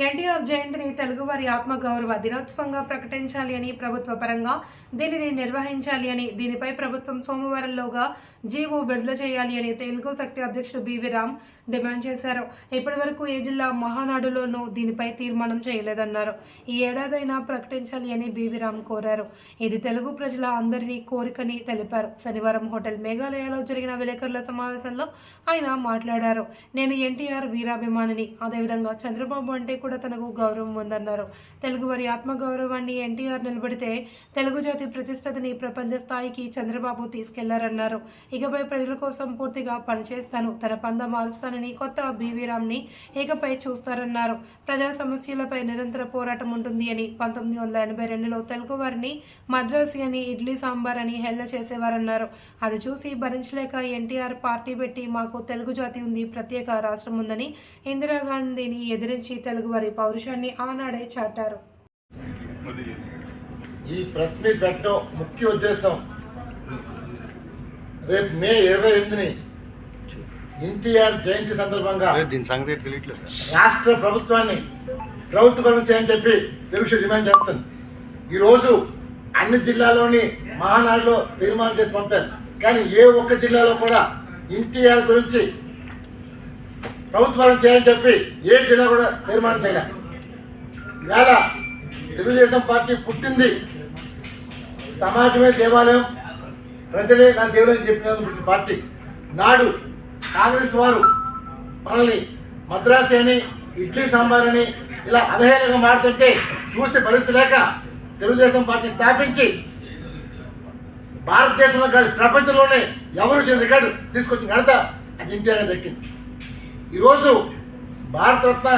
ఎన్టీఆర్ జయంతిని తెలుగువారి ఆత్మగౌరవ దినోత్సవంగా ప్రకటించాలి అని ప్రభుత్వ పరంగా దీనిని నిర్వహించాలి అని దీనిపై ప్రభుత్వం సోమవారంలోగా జీవో విడుదల చేయాలి అని తెలుగు శక్తి అధ్యక్షుడు బివి రామ్ డిమాండ్ చేశారు. ఇప్పటి వరకు ఏ జిల్లా మహానాడులోనూ దీనిపై తీర్మానం చేయలేదన్నారు. ఈ ఏడాదైనా ప్రకటించాలి అని బివి రామ్ కోరారు. ఇది తెలుగు ప్రజల అందరినీ కోరికని తెలిపారు. శనివారం హోటల్ మేఘాలయలో జరిగిన విలేకరుల సమావేశంలో ఆయన మాట్లాడారు. నేను ఎన్టీఆర్ వీరాభిమానిని, అదేవిధంగా చంద్రబాబు అంటే కూడా తనకు గౌరవం ఉందన్నారు. తెలుగువారి ఆత్మగౌరవాన్ని ఎన్టీఆర్ నిలబడితే తెలుగు జాతి ప్రతిష్టతని ప్రపంచ స్థాయికి చంద్రబాబు తీసుకెళ్లారన్నారు. ఇకపై ప్రజల కోసం పూర్తిగా పనిచేస్తాను, తన పంద మారుస్తానని కొత్త బివి రామ్ని ఇకపై చూస్తారన్నారు. ప్రజా సమస్యలపై నిరంతర పోరాటం ఉంటుంది అని 1982లో తెలుగువారిని మద్రాసి అని, ఇడ్లీ సాంబార్ అని హెల్ల చేసేవారన్నారు. అది చూసి భరించలేక ఎన్టీఆర్ పార్టీ పెట్టి మాకు తెలుగు జాతి ఉంది, ప్రత్యేక రాష్ట్రం ఉందని ఇందిరాగాంధీని ఎదిరించి తెలుగువారి పౌరుషాన్ని ఆనాడే చాటారు. ఈ ప్రెస్ మీట్ పెట్టడం ముఖ్య ఉద్దేశం రేపు మే 28ని ఎన్టీఆర్ జయంతి సందర్భంగా రాష్ట్ర ప్రభుత్వాన్ని ప్రభుత్వపరం చేయని చెప్పి తెలుగు డిమాండ్ చేస్తుంది. ఈరోజు అన్ని జిల్లాలోని మహానాడులో తీర్మానం చేసి పంపారు. కానీ ఏ ఒక్క జిల్లాలో కూడా ఎన్టీఆర్ గురించి ప్రభుత్వపరం చేయాలని చెప్పి ఏ జిల్లా కూడా తీర్మానం చేయలేదు. ఇవాళ తెలుగుదేశం పార్టీ పుట్టింది సమాజమే దేవాలయం, ప్రజలే నా దేవులని చెప్పిన పార్టీ. నాడు కాంగ్రెస్ వారు మనల్ని మద్రాసి అని, ఇడ్లీ సాంబార్ అని ఇలా అవహేళనగా మాడుతుంటే చూసి భరించలేక తెలుగుదేశం పార్టీ స్థాపించి భారతదేశంలో కాదు ప్రపంచంలోనే ఎవరు చేయని రికార్డు తీసుకొచ్చిన ఘనత అది ఎన్టీఆర్ దక్కింది. ఈరోజు భారతరత్న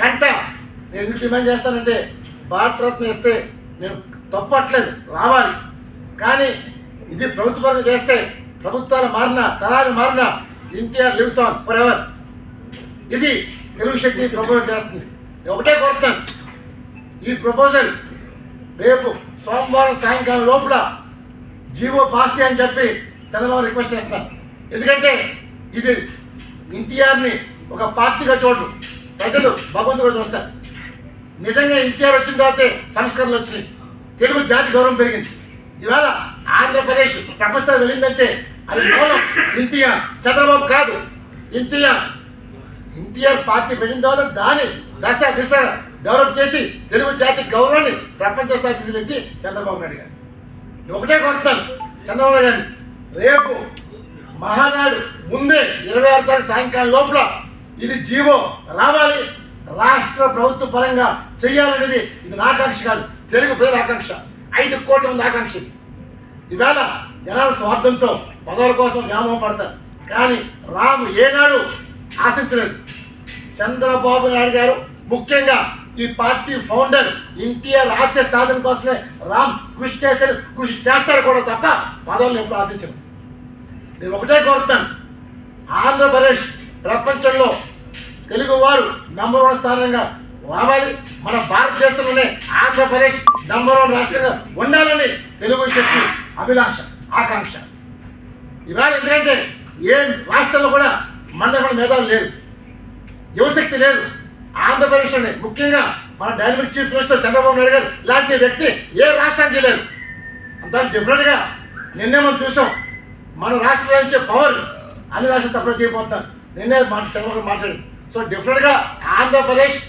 కంట నేను ఎందుకు డిమాండ్ చేస్తానంటే, భారతరత్న ఇస్తే నేను తప్పట్లేదు, రావాలి. కానీ ఇది ప్రభుత్వం చేస్తే ప్రభుత్వాలు మారినా తరాలు మారినా NTR lives on for ever. ఇది తెలుగు శక్తి ప్రపోజల్ చేస్తుంది. ఒకటే కోరుతున్నాను, ఈ ప్రపోజల్ రేపు సోమవారం సాయంకాలం లోపల జీవో పాస్ చేయని చెప్పి చంద్రబాబు రిక్వెస్ట్ చేస్తాను. ఎందుకంటే ఇది ఎన్టీఆర్ని ఒక పార్టీగా చూడరు, ప్రజలు భగవంతుడు చూస్తారు. నిజంగా ఎన్టీఆర్ వచ్చిన తర్వాతే సంస్కరణలు వచ్చినాయి, తెలుగు జాతి గౌరవం పెరిగింది. ఇవాళ ఆంధ్రప్రదేశ్ ప్రపంచంలో వెళ్ళిందంటే అది మూలం ఎన్టీఆర్, చంద్రబాబు కాదు. ఎన్టీఆర్ పార్టీ పెట్టిన తర్వాత దాన్ని దిశ డెవలప్ చేసి తెలుగు జాతి గౌరవాన్ని ప్రపంచ స్థాయి తీసుకెళ్ళి చంద్రబాబు నాయుడు గారు. ఒకటే కోరుతాను చంద్రబాబు నాయుడు గారిని, రేపు మహానాడు ముందే 26 తారీఖు సాయంకాలం లోపల ఇది జీవో రావాలి, రాష్ట్ర ప్రభుత్వ పరంగా చేయాలనేది ఇది నా ఆకాంక్ష కాదు, తెలుగు ప్రజల ఆకాంక్ష, 5 కోట్ల మంది ఆకాంక్ష. ఇవాళ జనాల స్వార్థంతో పదవుల కోసం వ్యామోహం పడతారు. కానీ రామ్ ఏనాడు ఆశించలేదు. చంద్రబాబు నాయుడు గారు ముఖ్యంగా ఈ పార్టీ ఫౌండర్ ఎన్టీఆర్ ఆశయ సాధన కోసమే రామ్ కృషి చేస్తారు కూడా తప్ప పదవులను ఎప్పుడు ఆశించరు. నేను ఒకటే కోరుతాను, ఆంధ్రప్రదేశ్ ప్రపంచంలో తెలుగు వారు నంబర్ 1 స్థానంగా రావాలి. మన భారతదేశంలోనే ఆంధ్రప్రదేశ్ నంబర్ 1 రాష్ట్రంగా ఉండాలని తెలుగు శక్తి అభిలాష, ఆకాంక్ష. ఇవాళ ఎందుకంటే ఏ రాష్ట్రంలో కూడా మండల మేధావులు లేరు, యువశక్తి లేదు. ఆంధ్రప్రదేశ్లోనే ముఖ్యంగా మన dynamic chief minister Chandrababu Naidu గారు లాంటి వ్యక్తి ఏ రాష్ట్రానికి లేదు. అంతా డిఫరెంట్గా నిన్నే మనం చూసాం. మన రాష్ట్రం నుంచి పవర్ అన్ని రాష్ట్రాలు సప్లై చేయబోతారు. నిన్నే చంద్రబాబు మాట్లాడి. సో డిఫరెంట్గా ఆంధ్రప్రదేశ్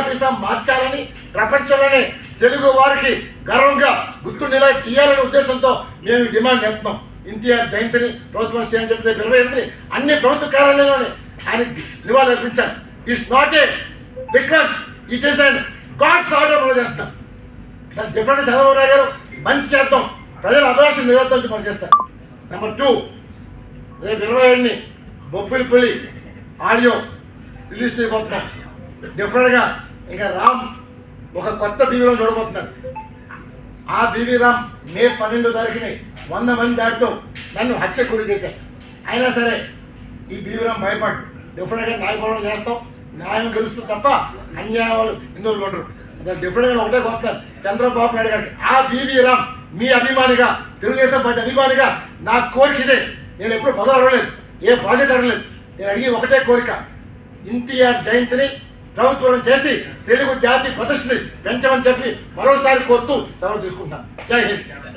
దిశ మార్చాలని, ప్రపంచంలోనే తెలుగు వారికి గర్వంగా గుర్తుండేలా చేయాలనే ఉద్దేశంతో మేము డిమాండ్ చేస్తున్నాం. ఎన్టీఆర్ జయంతిని ప్రభుత్వం చేయని చెప్పి 28ని అన్ని ప్రభుత్వ కార్యాలయంలోనే ఆయన నివాళులు అర్పించారు. It's not a because it is and God's order మనం చేస్తాం. దాన్ని డిఫరెంట్ చంద్రబాబు నాయుడు గారు మంచి చేద్దాం, ప్రజల అభిలాష నిరోధం మనం చేస్తాం. నెంబర్ 2, రేపు 27ని బొబ్బిలిపల్లి ఆడియో రిలీజ్ చేయబోతున్నాం. డిఫరెంట్గా ఇంకా రామ్ ఒక కొత్త బీవీ రామ్ చూడబోతున్నారు. ఆ బీవీ రామ్ మే 12వ తారీఖుని 100 మంది దాటితో నన్ను హత్య గురి చేశారు. అయినా సరే ఈ బీవీ రామ్ భయపడు. డిఫరెంట్గా న్యాయపోవడం చేస్తాం, న్యాయం గెలుస్తుంది తప్ప అన్యాయాలు ఎందుకు ఉండరు. డిఫరెంట్గా ఒకటే కోరుతాను చంద్రబాబు నాయుడు గారికి, ఆ బీవీ రామ్ మీ అభిమానిగా, తెలుగుదేశం పార్టీ అభిమానిగా నా కోరిక ఇదే. నేను ఎప్పుడు పదవులు అడగలేదు, ఏ ప్రాజెక్ట్ అడగలేదు. నేను అడిగి ఒకటే కోరిక, ఎన్టీఆర్ జయంతిని ప్రభుత్వం చేసి తెలుగు జాతి ప్రతిష్టని పెంచమని చెప్పి మరోసారి కోరుతూ సెలవు తీసుకుంటాను. జై హింద్.